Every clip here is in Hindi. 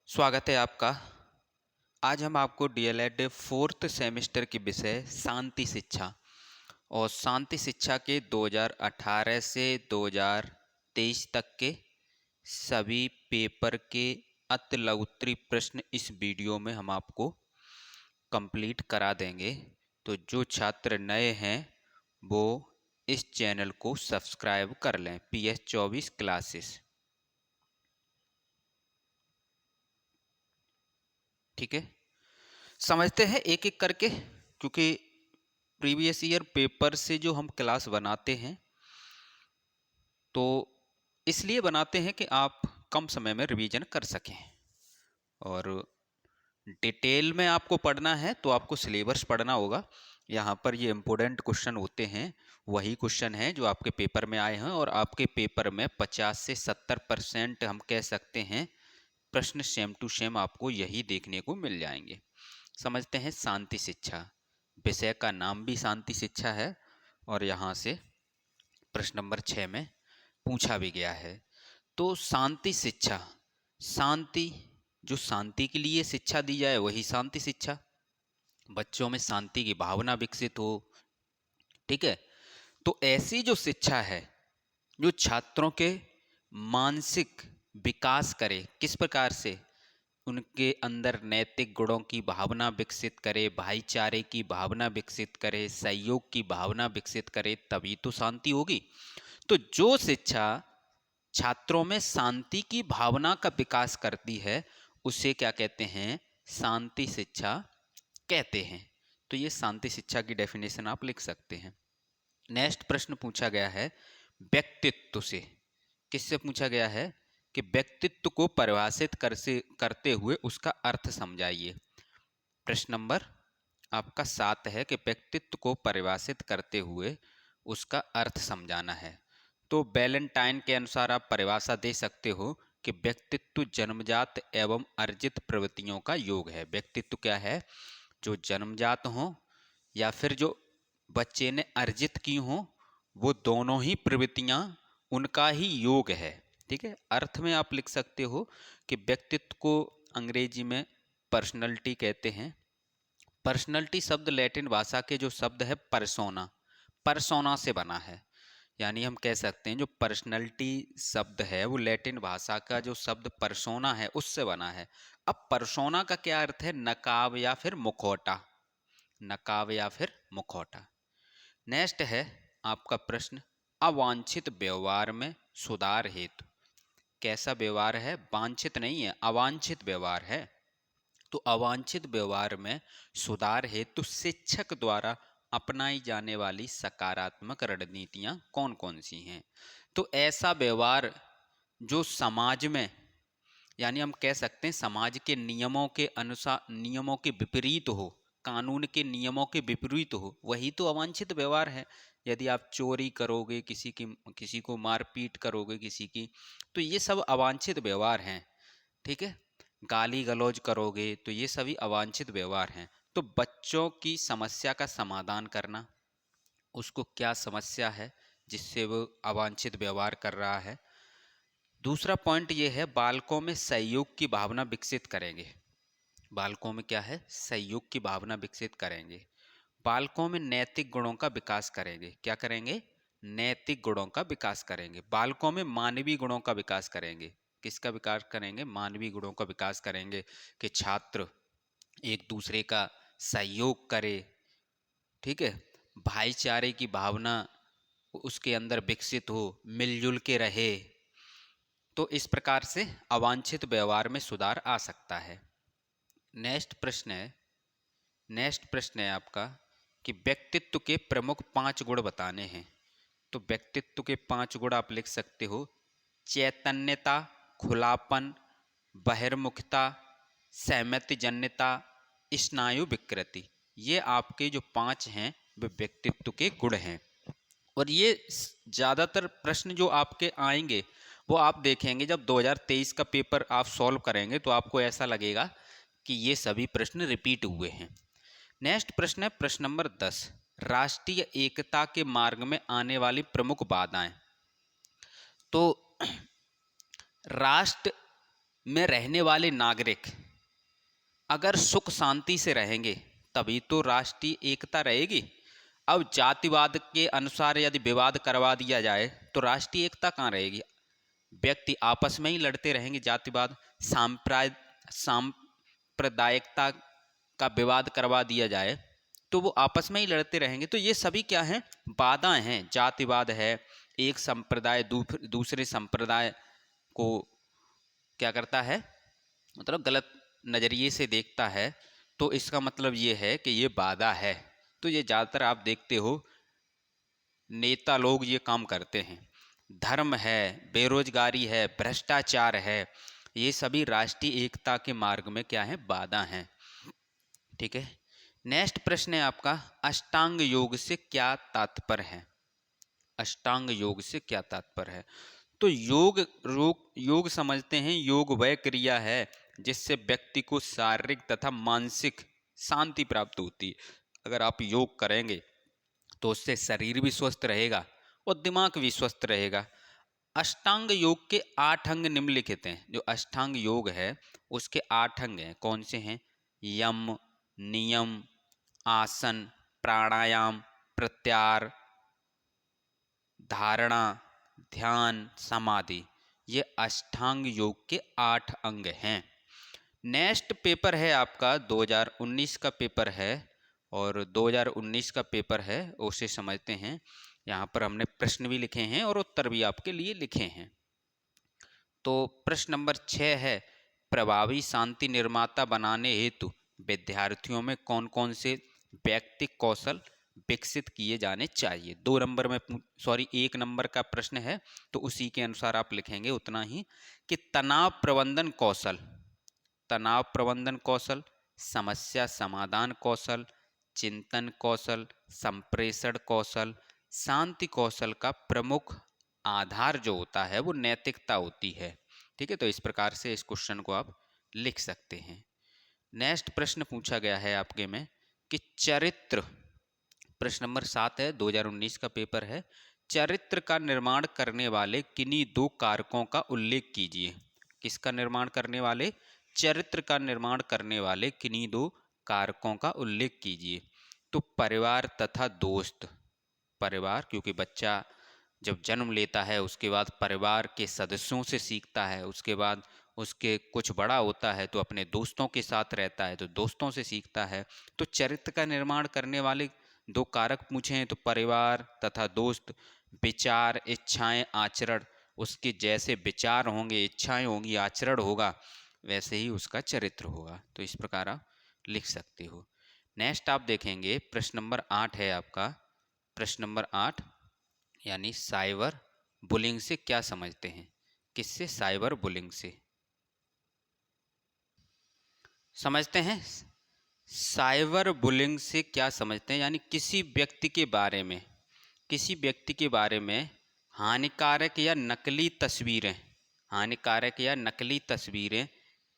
स्वागत है आपका। आज हम आपको डीएलएड फोर्थ सेमेस्टर के विषय शांति शिक्षा और शांति शिक्षा के 2018 से 2023 तक के सभी पेपर के अतिलघुत्तरी प्रश्न इस वीडियो में हम आपको कंप्लीट करा देंगे। तो जो छात्र नए हैं वो इस चैनल को सब्सक्राइब कर लें। PS24 क्लासेस, ठीक है। समझते हैं एक एक करके, क्योंकि प्रीवियस ईयर पेपर से जो हम क्लास बनाते हैं तो इसलिए बनाते हैं कि आप कम समय में रिवीजन कर सकें। और डिटेल में आपको पढ़ना है तो आपको सिलेबस पढ़ना होगा। यहाँ पर ये इम्पोर्टेंट क्वेश्चन होते हैं, वही क्वेश्चन हैं जो आपके पेपर में आए हैं। और आपके पेपर में 50 से 70% हम कह सकते हैं प्रश्न सेम टू सेम आपको यही देखने को मिल जाएंगे। समझते हैं शांति शिक्षा। विषय का नाम भी शांति शिक्षा है और यहाँ से प्रश्न नंबर 6 में पूछा भी गया है। तो शांति शिक्षा, शांति, जो शांति के लिए शिक्षा दी जाए वही शांति शिक्षा। बच्चों में शांति की भावना विकसित हो, ठीक है। तो ऐसी जो शिक्षा है जो छात्रों के मानसिक विकास करे, किस प्रकार से, उनके अंदर नैतिक गुणों की भावना विकसित करे, भाईचारे की भावना विकसित करे, सहयोग की भावना विकसित करे, तभी तो शांति होगी। तो जो शिक्षा छात्रों में शांति की भावना का विकास करती है उसे क्या कहते हैं? शांति शिक्षा कहते हैं। तो ये शांति शिक्षा की डेफिनेशन आप लिख सकते हैं। नेक्स्ट प्रश्न पूछा गया है व्यक्तित्व से। किससे पूछा गया है कि व्यक्तित्व को परिभाषित करते हुए उसका अर्थ समझाइए। प्रश्न नंबर आपका 7 है कि व्यक्तित्व को परिभाषित करते हुए उसका अर्थ समझाना है। तो वैलेंटाइन के अनुसार आप परिभाषा दे सकते हो कि व्यक्तित्व जन्मजात एवं अर्जित प्रवृत्तियों का योग है। व्यक्तित्व क्या है? जो जन्मजात हो या फिर जो बच्चे ने अर्जित की हो, वो दोनों ही प्रवृत्तियां उनका ही योग है, ठीक है। अर्थ में आप लिख सकते हो कि व्यक्तित्व को अंग्रेजी में पर्सनैलिटी कहते हैं। पर्सनैलिटी शब्द लैटिन भाषा के जो शब्द है परसोना, परसोना से बना है। यानी हम कह सकते हैं जो पर्सनैलिटी शब्द है वो लैटिन भाषा का जो शब्द परसोना है उससे बना है। अब परसोना का क्या अर्थ है? नकाब या फिर मुखौटा, नकाब या फिर मुखौटा। नेक्स्ट है आपका प्रश्न अवांछित व्यवहार में सुधार हेतु। कैसा व्यवहार है? वांछित नहीं है, अवांछित व्यवहार है। तो अवांछित व्यवहार में सुधार हेतु शिक्षक द्वारा अपनाई जाने वाली सकारात्मक रणनीतियां कौन कौन सी हैं? तो ऐसा व्यवहार जो समाज में, यानी हम कह सकते हैं समाज के नियमों के अनुसार, नियमों के विपरीत हो, कानून के नियमों के विपरीत हो, वही तो अवांछित व्यवहार है। यदि आप चोरी करोगे, किसी को मारपीट करोगे किसी की, तो ये सब अवांछित व्यवहार हैं, ठीक है। गाली गलौज करोगे तो ये सभी अवांछित व्यवहार हैं। तो बच्चों की समस्या का समाधान करना, उसको क्या समस्या है जिससे वो अवांछित व्यवहार कर रहा है। दूसरा पॉइंट ये है बालकों में सहयोग की भावना विकसित करेंगे। बालकों में क्या है? सहयोग की भावना विकसित करेंगे। बालकों में नैतिक गुणों का विकास करेंगे। क्या करेंगे? नैतिक गुणों का विकास करेंगे। बालकों में मानवीय गुणों का विकास करेंगे। किसका विकास करेंगे? मानवीय गुणों का विकास करेंगे कि छात्र एक दूसरे का सहयोग करे, ठीक है। भाईचारे की भावना उसके अंदर विकसित हो, मिलजुल के रहे। तो इस प्रकार से अवांछित व्यवहार में सुधार आ सकता है। नेक्स्ट प्रश्न है आपका कि व्यक्तित्व के प्रमुख 5 गुण बताने हैं। तो व्यक्तित्व के 5 गुण आप लिख सकते हो। चैतन्यता, खुलापन, बहिर्मुखता, सहमतिजन्यता, स्नायु विकृति। ये आपके जो 5 हैं वे व्यक्तित्व के गुण हैं। और ये ज़्यादातर प्रश्न जो आपके आएंगे वो आप देखेंगे जब 2023 का पेपर आप सॉल्व करेंगे तो आपको ऐसा लगेगा कि ये सभी प्रश्न रिपीट हुए हैं। नेक्स्ट प्रश्न है प्रश्न नंबर 10, राष्ट्रीय एकता के मार्ग में आने वाली प्रमुख बाधाएं। तो राष्ट्र में रहने वाले नागरिक अगर सुख शांति से रहेंगे तभी तो राष्ट्रीय एकता रहेगी। अब जातिवाद के अनुसार यदि विवाद करवा दिया जाए तो राष्ट्रीय एकता कहाँ रहेगी? व्यक्ति आपस में ही लड़ते रहेंगे। जातिवाद सांप्रदायिकता का विवाद करवा दिया जाए तो वो आपस में ही लड़ते रहेंगे। तो ये सभी क्या हैं? बाधाएं हैं। जातिवाद है, एक संप्रदाय दूसरे संप्रदाय को क्या करता है, मतलब गलत नज़रिए से देखता है, तो इसका मतलब ये है कि ये बाधा है। तो ये ज़्यादातर आप देखते हो नेता लोग ये काम करते हैं। धर्म है, बेरोजगारी है, भ्रष्टाचार है, ये सभी राष्ट्रीय एकता के मार्ग में क्या है? बाधा हैं। ठीक है। नेक्स्ट प्रश्न है आपका, अष्टांग योग से क्या तात्पर्य है? अष्टांग योग से क्या तात्पर्य है? तो योग समझते हैं, योग वह क्रिया है जिससे व्यक्ति को शारीरिक तथा मानसिक शांति प्राप्त होती है। अगर आप योग करेंगे तो उससे शरीर भी स्वस्थ रहेगा और दिमाग भी स्वस्थ रहेगा। अष्टांग योग के 8 अंग निम्नलिखित हैं। जो अष्टांग योग है उसके 8 अंग हैं। कौन से हैं? यम, नियम, आसन, प्राणायाम, प्रत्याहार, धारणा, ध्यान, समाधि। ये अष्टांग योग के 8 अंग हैं। नेक्स्ट पेपर है आपका 2019 का पेपर है, और 2019 का पेपर है उसे समझते हैं। यहाँ पर हमने प्रश्न भी लिखे हैं और उत्तर भी आपके लिए लिखे हैं। तो प्रश्न नंबर 6 है, प्रभावी शांति निर्माता बनाने हेतु विद्यार्थियों में कौन कौन से व्यक्तिक कौशल विकसित किए जाने चाहिए? 1 नंबर का प्रश्न है तो उसी के अनुसार आप लिखेंगे उतना ही, कि तनाव प्रबंधन कौशल, समस्या समाधान कौशल, चिंतन कौशल, संप्रेषण कौशल, शांति कौशल का प्रमुख आधार जो होता है वो नैतिकता होती है। ठीक है, तो इस प्रकार से इस क्वेश्चन को आप लिख सकते हैं। नेक्स्ट प्रश्न पूछा गया है आपके में कि चरित्र, प्रश्न नंबर 7 है, 2019 का पेपर है। चरित्र का निर्माण करने वाले किन्हीं 2 कारकों का उल्लेख कीजिए। किसका निर्माण करने वाले? चरित्र का निर्माण करने वाले किन्हीं 2 कारकों का उल्लेख कीजिए। तो परिवार तथा दोस्त। परिवार, क्योंकि बच्चा जब जन्म लेता है उसके बाद परिवार के सदस्यों से सीखता है, उसके बाद उसके कुछ बड़ा होता है तो अपने दोस्तों के साथ रहता है तो दोस्तों से सीखता है। तो चरित्र का निर्माण करने वाले 2 कारक पूछे हैं तो परिवार तथा दोस्त। विचार, इच्छाएं, आचरण, उसके जैसे विचार होंगे, इच्छाएं होंगी, आचरण होगा, वैसे ही उसका चरित्र होगा। तो इस प्रकार आप लिख सकते हो। नेक्स्ट आप देखेंगे प्रश्न नंबर 8 है आपका। प्रश्न नंबर 8 यानी साइबर बुलिंग से क्या समझते हैं? किससे? साइबर बुलिंग से समझते हैं। साइबर बुलिंग से क्या समझते हैं? यानी किसी व्यक्ति के बारे में हानिकारक या नकली तस्वीरें,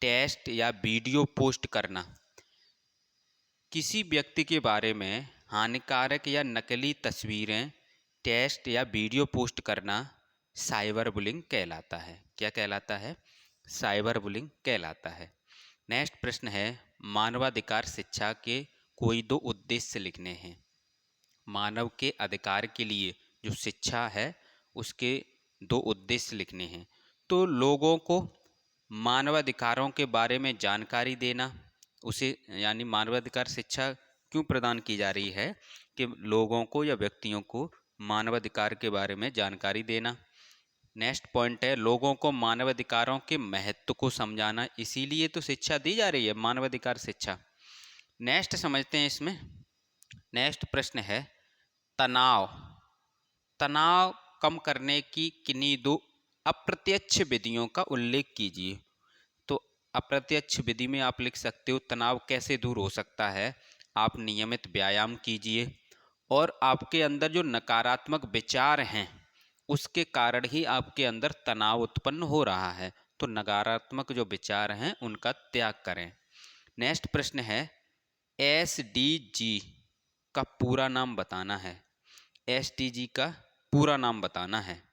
टेक्स्ट या वीडियो पोस्ट करना। किसी व्यक्ति के बारे में हानिकारक या नकली तस्वीरें, टेक्स्ट या वीडियो पोस्ट करना साइबर बुलिंग कहलाता है। क्या कहलाता है? साइबर बुलिंग कहलाता है। नेक्स्ट प्रश्न है, मानवाधिकार शिक्षा के कोई 2 उद्देश्य लिखने हैं। मानव के अधिकार के लिए जो शिक्षा है उसके 2 उद्देश्य लिखने हैं। तो लोगों को मानवाधिकारों के बारे में जानकारी देना, उसे यानी मानवाधिकार शिक्षा क्यों प्रदान की जा रही है कि लोगों को या व्यक्तियों को मानवाधिकार के बारे में जानकारी देना। नेक्स्ट पॉइंट है, लोगों को मानवाधिकारों के महत्व को समझाना, इसीलिए तो शिक्षा दी जा रही है, मानवाधिकार शिक्षा। नेक्स्ट समझते हैं इसमें। नेक्स्ट प्रश्न है, तनाव कम करने की किन्हीं 2 अप्रत्यक्ष विधियों का उल्लेख कीजिए। तो अप्रत्यक्ष विधि में आप लिख सकते हो तनाव कैसे दूर हो सकता है। आप नियमित व्यायाम कीजिए और आपके अंदर जो नकारात्मक विचार हैं उसके कारण ही आपके अंदर तनाव उत्पन्न हो रहा है, तो नकारात्मक जो विचार हैं उनका त्याग करें। नेक्स्ट प्रश्न है, SDG का पूरा नाम बताना है। SDG का पूरा नाम बताना है।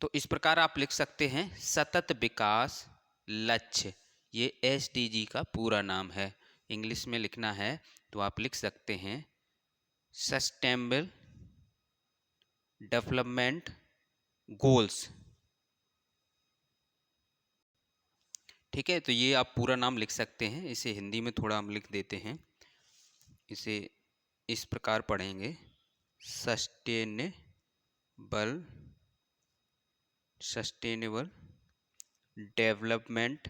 तो इस प्रकार आप लिख सकते हैं, सतत विकास लक्ष्य, ये SDG का पूरा नाम है। इंग्लिश में लिखना है तो आप लिख सकते हैं सस्टेनेबल डेवलपमेंट गोल्स। ठीक है, तो ये आप पूरा नाम लिख सकते हैं। इसे हिंदी में थोड़ा हम लिख देते हैं। इसे इस प्रकार पढ़ेंगे, सस्टेनेबल डेवलपमेंट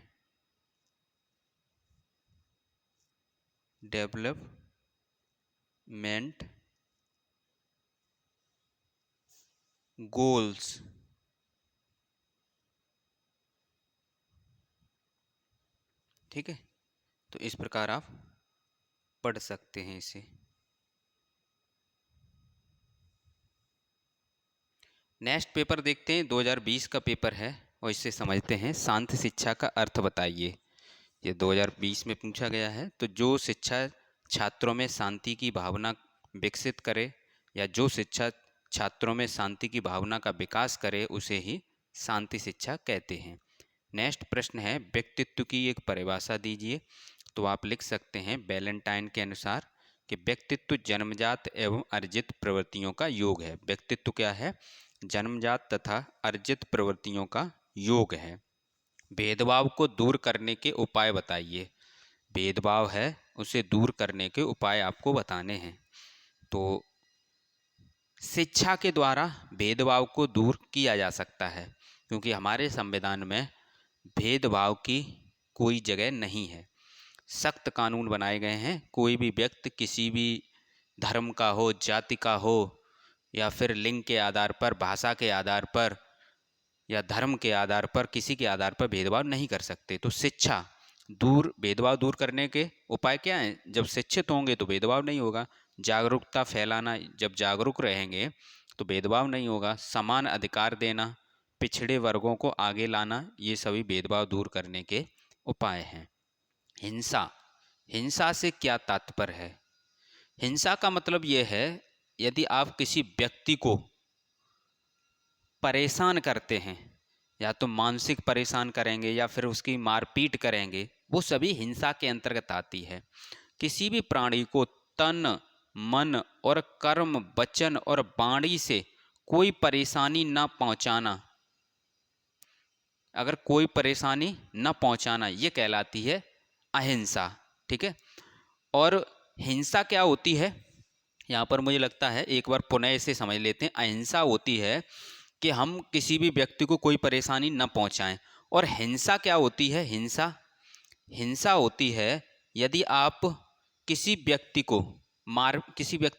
गोल्स। ठीक है, तो इस प्रकार आप पढ़ सकते हैं इसे। नेक्स्ट पेपर देखते हैं, 2020 का पेपर है और इससे समझते हैं शांति शिक्षा का अर्थ बताइए। ये 2020 में पूछा गया है। तो जो शिक्षा छात्रों में शांति की भावना विकसित करे या जो शिक्षा छात्रों में शांति की भावना का विकास करे उसे ही शांति शिक्षा कहते हैं। नेक्स्ट प्रश्न है, व्यक्तित्व की एक परिभाषा दीजिए। तो आप लिख सकते हैं बैलेंटाइन के अनुसार कि व्यक्तित्व जन्मजात एवं अर्जित प्रवृत्तियों का योग है। व्यक्तित्व क्या है? जन्मजात तथा अर्जित प्रवृत्तियों का योग है। भेदभाव को दूर करने के उपाय बताइए। भेदभाव है उसे दूर करने के उपाय आपको बताने हैं। तो शिक्षा के द्वारा भेदभाव को दूर किया जा सकता है, क्योंकि हमारे संविधान में भेदभाव की कोई जगह नहीं है। सख्त कानून बनाए गए हैं। कोई भी व्यक्ति किसी भी धर्म का हो, जाति का हो या फिर लिंग के आधार पर, भाषा के आधार पर या धर्म के आधार पर, किसी के आधार पर भेदभाव नहीं कर सकते। तो शिक्षा भेदभाव दूर करने के उपाय क्या हैं? जब शिक्षित होंगे तो भेदभाव नहीं होगा। जागरूकता फैलाना, जब जागरूक रहेंगे तो भेदभाव नहीं होगा। समान अधिकार देना, पिछड़े वर्गों को आगे लाना, ये सभी भेदभाव दूर करने के उपाय हैं। हिंसा से क्या तात्पर्य है? हिंसा का मतलब यह है, यदि आप किसी व्यक्ति को परेशान करते हैं, या तो मानसिक परेशान करेंगे या फिर उसकी मारपीट करेंगे, वो सभी हिंसा के अंतर्गत आती है। किसी भी प्राणी को तन, मन और कर्म, वचन और वाणी से कोई परेशानी न पहुंचाना, अगर कोई परेशानी न पहुंचाना, ये कहलाती है अहिंसा। ठीक है, और हिंसा क्या होती है? यहाँ पर मुझे लगता है एक बार पुनः इसे समझ लेते हैं। अहिंसा होती है कि हम किसी भी व्यक्ति को कोई परेशानी न पहुंचाएं। और हिंसा क्या होती है? हिंसा होती है यदि आप किसी व्यक्ति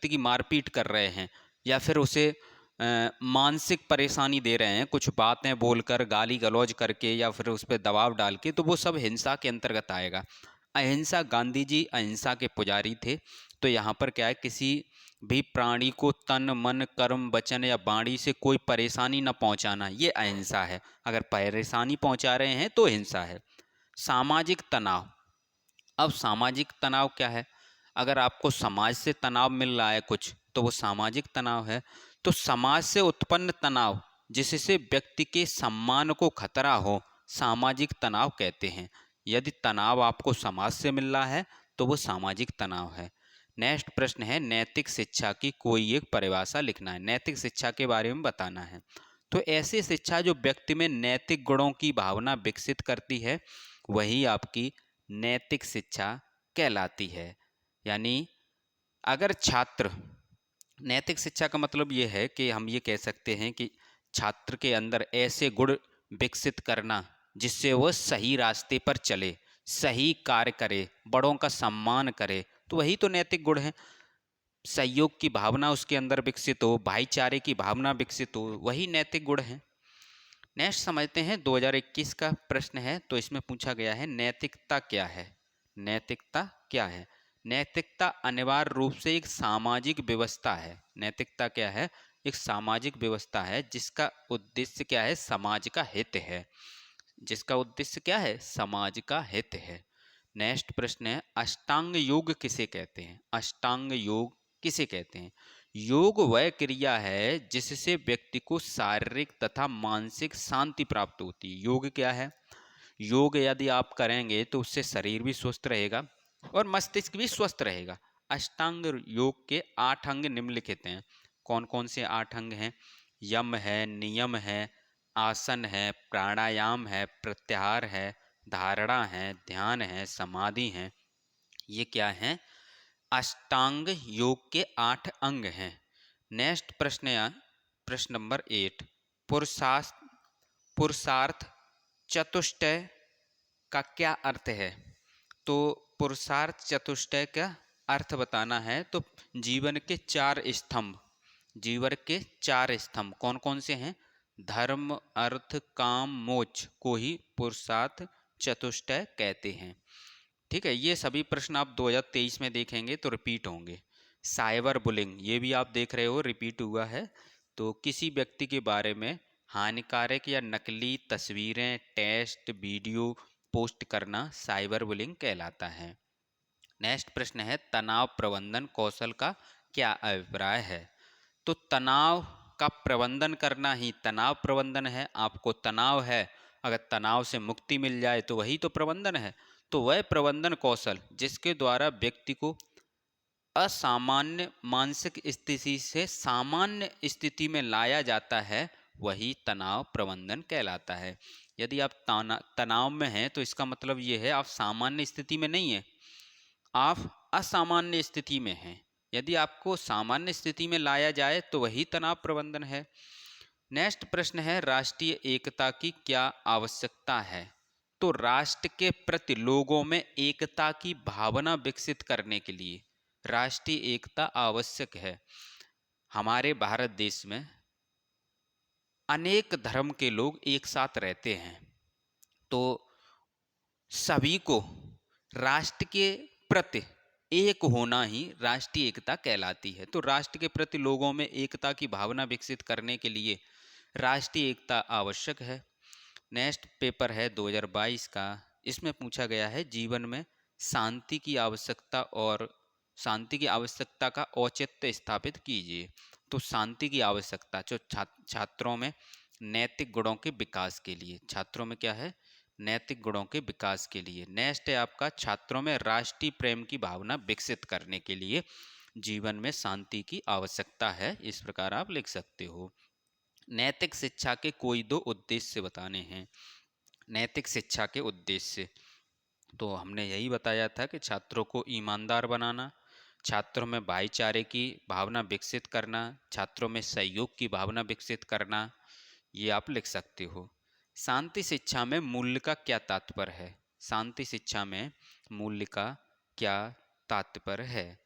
की मारपीट कर रहे हैं या फिर उसे मानसिक परेशानी दे रहे हैं, कुछ बातें बोलकर, गाली गलौज करके या फिर उस पर दबाव डाल के, तो वो सब हिंसा के अंतर्गत आएगा। अहिंसा, गांधी जी अहिंसा के पुजारी थे। तो यहाँ पर क्या है, किसी भी प्राणी को तन, मन, कर्म, वचन या वाणी से कोई परेशानी न पहुंचाना, ये अहिंसा है। अगर परेशानी पहुंचा रहे हैं तो हिंसा है। सामाजिक तनाव। अब सामाजिक तनाव क्या है? अगर आपको समाज से तनाव मिल रहा है कुछ, तो वो सामाजिक तनाव है। तो समाज से उत्पन्न तनाव जिससे व्यक्ति के सम्मान को खतरा हो, सामाजिक तनाव कहते हैं। यदि तनाव आपको समाज से मिल रहा है तो वो सामाजिक तनाव है। नेक्स्ट प्रश्न है, नैतिक शिक्षा की कोई एक परिभाषा लिखना है। नैतिक शिक्षा के बारे में बताना है। तो ऐसी शिक्षा जो व्यक्ति में नैतिक गुणों की भावना विकसित करती है, वही आपकी नैतिक शिक्षा कहलाती है। यानी अगर छात्र, नैतिक शिक्षा का मतलब ये है कि हम ये कह सकते हैं कि छात्र के अंदर ऐसे गुण विकसित करना जिससे वह सही रास्ते पर चले, सही कार्य करे, बड़ों का सम्मान करे, तो वही तो नैतिक गुण है। सहयोग की भावना उसके अंदर विकसित हो, भाईचारे की भावना विकसित हो, वही नैतिक गुण है। नेक्स्ट समझते हैं, 2021 का प्रश्न है। तो इसमें पूछा गया है नैतिकता क्या है? नैतिकता क्या है? नैतिकता अनिवार्य रूप से एक सामाजिक व्यवस्था है। नैतिकता क्या है? एक सामाजिक व्यवस्था है जिसका उद्देश्य क्या है? समाज का हित है। जिसका उद्देश्य क्या है? समाज का हित है। नेक्स्ट प्रश्न है, अष्टांग योग किसे कहते हैं? अष्टांग योग किसे कहते हैं? योग वह क्रिया है जिससे व्यक्ति को शारीरिक तथा मानसिक शांति प्राप्त होती है। योग क्या है? योग यदि आप करेंगे तो उससे शरीर भी स्वस्थ रहेगा और मस्तिष्क भी स्वस्थ रहेगा। अष्टांग योग के 8 अंग निम्नलिखित हैं। कौन कौन से 8 अंग हैं? यम है, नियम है, आसन है, प्राणायाम है, प्रत्याहार है, धारणा है, ध्यान है, समाधि है। ये क्या है? अष्टांग योग के 8 अंग हैं। नेक्स्ट प्रश्न नंबर 8, पुरुषार्थ पुरुषार्थ चतुष्टय का क्या अर्थ है? तो पुरुषार्थ चतुष्टय का अर्थ बताना है तो जीवन के 4 स्तंभ, जीवन के 4 स्तंभ कौन कौन से हैं? धर्म, अर्थ, काम, मोक्ष को ही पुरुषार्थ चतुष्टय कहते हैं। ठीक है, ये सभी प्रश्न आप 2023 में देखेंगे तो रिपीट होंगे। साइबर बुलिंग, ये भी आप देख रहे हो रिपीट हुआ है। तो किसी व्यक्ति के बारे में हानिकारक या नकली तस्वीरें, टेक्स्ट, वीडियो पोस्ट करना साइबर बुलिंग कहलाता है। नेक्स्ट प्रश्न है, तनाव प्रबंधन कौशल का क्या अभिप्राय है? तो तनाव का प्रबंधन करना ही तनाव प्रबंधन है। आपको तनाव है, अगर तनाव से मुक्ति मिल जाए तो वही तो प्रबंधन है। तो वह प्रबंधन कौशल जिसके द्वारा व्यक्ति को असामान्य मानसिक स्थिति से सामान्य स्थिति में लाया जाता है, वही तनाव प्रबंधन कहलाता है। यदि आप तनाव में हैं तो इसका मतलब ये है आप सामान्य स्थिति में नहीं है, आप असामान्य स्थिति में हैं। यदि आपको सामान्य स्थिति में लाया जाए तो वही तनाव प्रबंधन है। नेक्स्ट प्रश्न है, राष्ट्रीय एकता की क्या आवश्यकता है? तो राष्ट्र के प्रति लोगों में एकता की भावना विकसित करने के लिए राष्ट्रीय एकता आवश्यक है। हमारे भारत देश में अनेक धर्म के लोग एक साथ रहते हैं, तो सभी को राष्ट्र के प्रति एक होना ही राष्ट्रीय एकता कहलाती है। तो राष्ट्र के प्रति लोगों में एकता की भावना विकसित करने के लिए राष्ट्रीय एकता आवश्यक है। नेक्स्ट पेपर है 2022 का, इसमें पूछा गया है जीवन में शांति की आवश्यकता और शांति की आवश्यकता का औचित्य स्थापित कीजिए। तो शांति की आवश्यकता जो छात्रों में नैतिक गुणों के विकास के लिए, छात्रों में क्या है? नैतिक गुणों के विकास के लिए। नेक्स्ट है आपका, छात्रों में राष्ट्रीय प्रेम की भावना विकसित करने के लिए जीवन में शांति की आवश्यकता है। इस प्रकार आप लिख सकते हो। नैतिक शिक्षा के कोई 2 उद्देश्य बताने हैं। नैतिक शिक्षा के उद्देश्य तो हमने यही बताया था कि छात्रों को ईमानदार बनाना, छात्रों में भाईचारे की भावना विकसित करना, छात्रों में सहयोग की भावना विकसित करना, ये आप लिख सकते हो। शांति शिक्षा में मूल्य का क्या तात्पर्य है? शांति शिक्षा में मूल्य का क्या तात्पर्य है?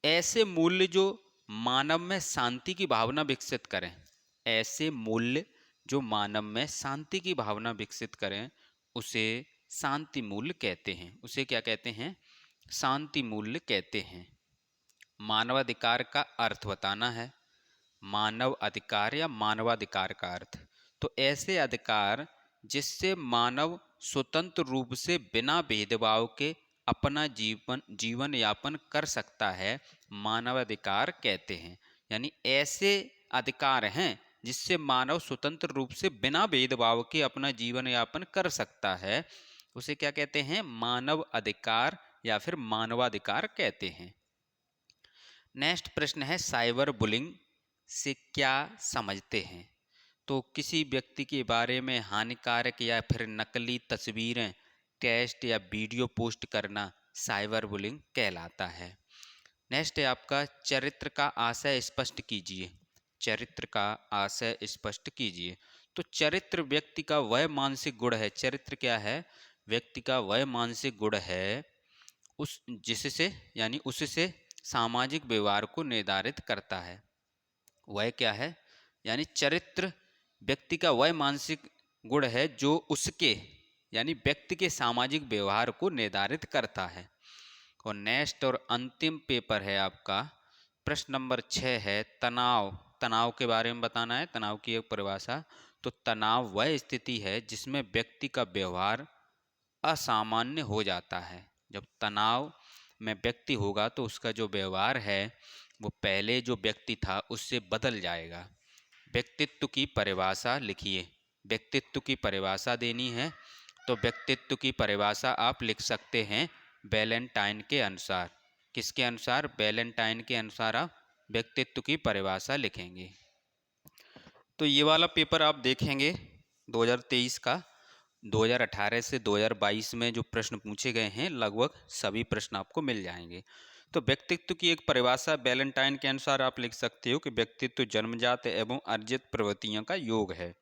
ऐसे मूल्य जो मानव में शांति की भावना विकसित करें, ऐसे मूल्य जो मानव में शांति की भावना विकसित करें उसे शांति मूल्य कहते हैं। उसे क्या कहते हैं? शांति मूल्य कहते हैं। मानवाधिकार का अर्थ बताना है। मानव अधिकार या मानवाधिकार का अर्थ, तो ऐसे अधिकार जिससे मानव स्वतंत्र रूप से बिना भेदभाव के अपना जीवन यापन कर सकता है, मानवाधिकार कहते हैं। यानी ऐसे अधिकार हैं जिससे मानव स्वतंत्र रूप से बिना भेदभाव के अपना जीवन यापन कर सकता है, उसे क्या कहते हैं? मानव अधिकार या फिर मानवाधिकार कहते हैं। नेक्स्ट प्रश्न है, साइबर बुलिंग से क्या समझते हैं? तो किसी व्यक्ति के बारे में हानिकारक या फिर नकली तस्वीरें, टेक्स्ट या वीडियो पोस्ट करना साइबर बुलिंग कहलाता है। नेक्स्ट है आपका, चरित्र का आशय स्पष्ट कीजिए। चरित्र का आशय स्पष्ट कीजिए। तो चरित्र व्यक्ति का वह मानसिक गुण है। चरित्र क्या है? व्यक्ति का वह मानसिक गुण है उस जिससे यानी उससे सामाजिक व्यवहार को निर्धारित करता है। वह क्या है? यानी चरित्र व्यक्ति का वह मानसिक गुण है जो उसके यानी व्यक्ति के सामाजिक व्यवहार को निर्धारित करता है। और नेक्स्ट और अंतिम पेपर है आपका, प्रश्न नंबर 6 है, तनाव। तनाव के बारे में बताना है, तनाव की एक परिभाषा। तो तनाव वह स्थिति है जिसमें व्यक्ति का व्यवहार असामान्य हो जाता है। जब तनाव में व्यक्ति होगा तो उसका जो व्यवहार है वो पहले जो व्यक्ति था उससे बदल जाएगा। व्यक्तित्व की परिभाषा लिखिए। व्यक्तित्व की परिभाषा देनी है तो व्यक्तित्व की परिभाषा आप लिख सकते हैं वैलेंटाइन के अनुसार। किसके अनुसार? वैलेंटाइन के अनुसार आप व्यक्तित्व की परिभाषा लिखेंगे। तो ये वाला पेपर आप देखेंगे 2023 का, 2018 से 2022 में जो प्रश्न पूछे गए हैं लगभग सभी प्रश्न आपको मिल जाएंगे। तो व्यक्तित्व की एक परिभाषा वैलेंटाइन के अनुसार आप लिख सकते हो कि व्यक्तित्व जन्मजात एवं अर्जित प्रवृत्तियों का योग है।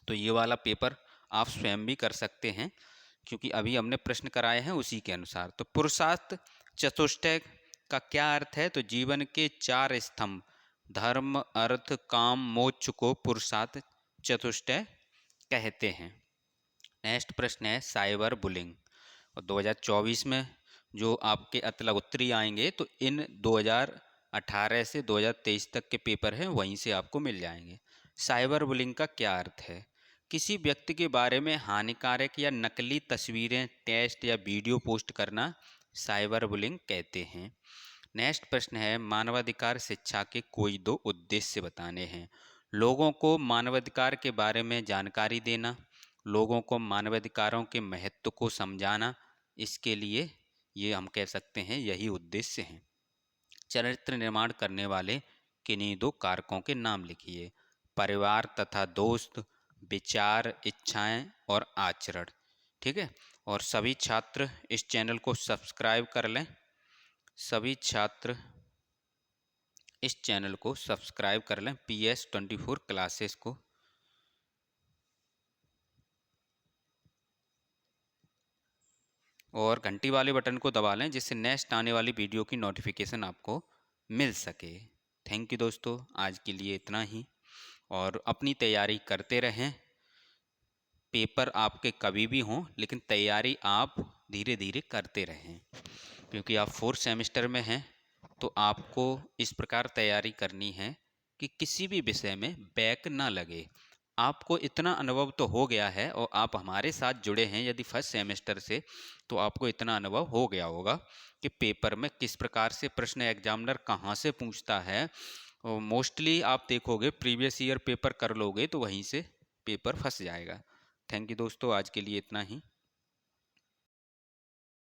तो ये वाला पेपर आप स्वयं भी कर सकते हैं, क्योंकि अभी हमने प्रश्न कराए हैं उसी के अनुसार। तो पुरुषार्थ चतुष्टय का क्या अर्थ है? तो जीवन के 4 स्तंभ धर्म, अर्थ, काम, मोक्ष को पुरुषार्थ चतुष्टय कहते हैं। नेक्स्ट प्रश्न है साइबर बुलिंग। और 2024 में जो आपके अतला उत्तरी आएंगे तो इन 2018 से 2023 तक के पेपर हैं वहीं से आपको मिल जाएंगे। साइबर बुलिंग का क्या अर्थ है? किसी व्यक्ति के बारे में हानिकारक या नकली तस्वीरें, टेक्स्ट या वीडियो पोस्ट करना साइबर बुलिंग कहते हैं। नेक्स्ट प्रश्न है मानवाधिकार शिक्षा के कोई 2 उद्देश्य बताने हैं। लोगों को मानवाधिकार के बारे में जानकारी देना, लोगों को मानवाधिकारों के महत्व को समझाना, इसके लिए ये हम कह सकते हैं यही उद्देश्य हैं। चरित्र निर्माण करने वाले किन्हीं 2 कारकों के नाम लिखिए। परिवार तथा दोस्त, विचार, इच्छाएं और आचरण। ठीक है, और सभी छात्र इस चैनल को सब्सक्राइब कर लें। सभी छात्र इस चैनल को सब्सक्राइब कर लें, PS24 क्लासेस को। और घंटी वाले बटन को दबा लें जिससे नेक्स्ट आने वाली वीडियो की नोटिफिकेशन आपको मिल सके। थैंक यू दोस्तों, आज के लिए इतना ही। और अपनी तैयारी करते रहें। पेपर आपके कभी भी हों, लेकिन तैयारी आप धीरे धीरे करते रहें, क्योंकि आप 4th सेमेस्टर में हैं। तो आपको इस प्रकार तैयारी करनी है कि किसी भी विषय में बैक ना लगे। आपको इतना अनुभव तो हो गया है और आप हमारे साथ जुड़े हैं यदि 1st सेमेस्टर से, तो आपको इतना अनुभव हो गया होगा कि पेपर में किस प्रकार से प्रश्न एग्जामिनर कहाँ से पूछता है। और मोस्टली आप देखोगे प्रीवियस ईयर पेपर कर लोगे तो वहीं से पेपर फंस जाएगा। थैंक यू दोस्तों, आज के लिए इतना ही।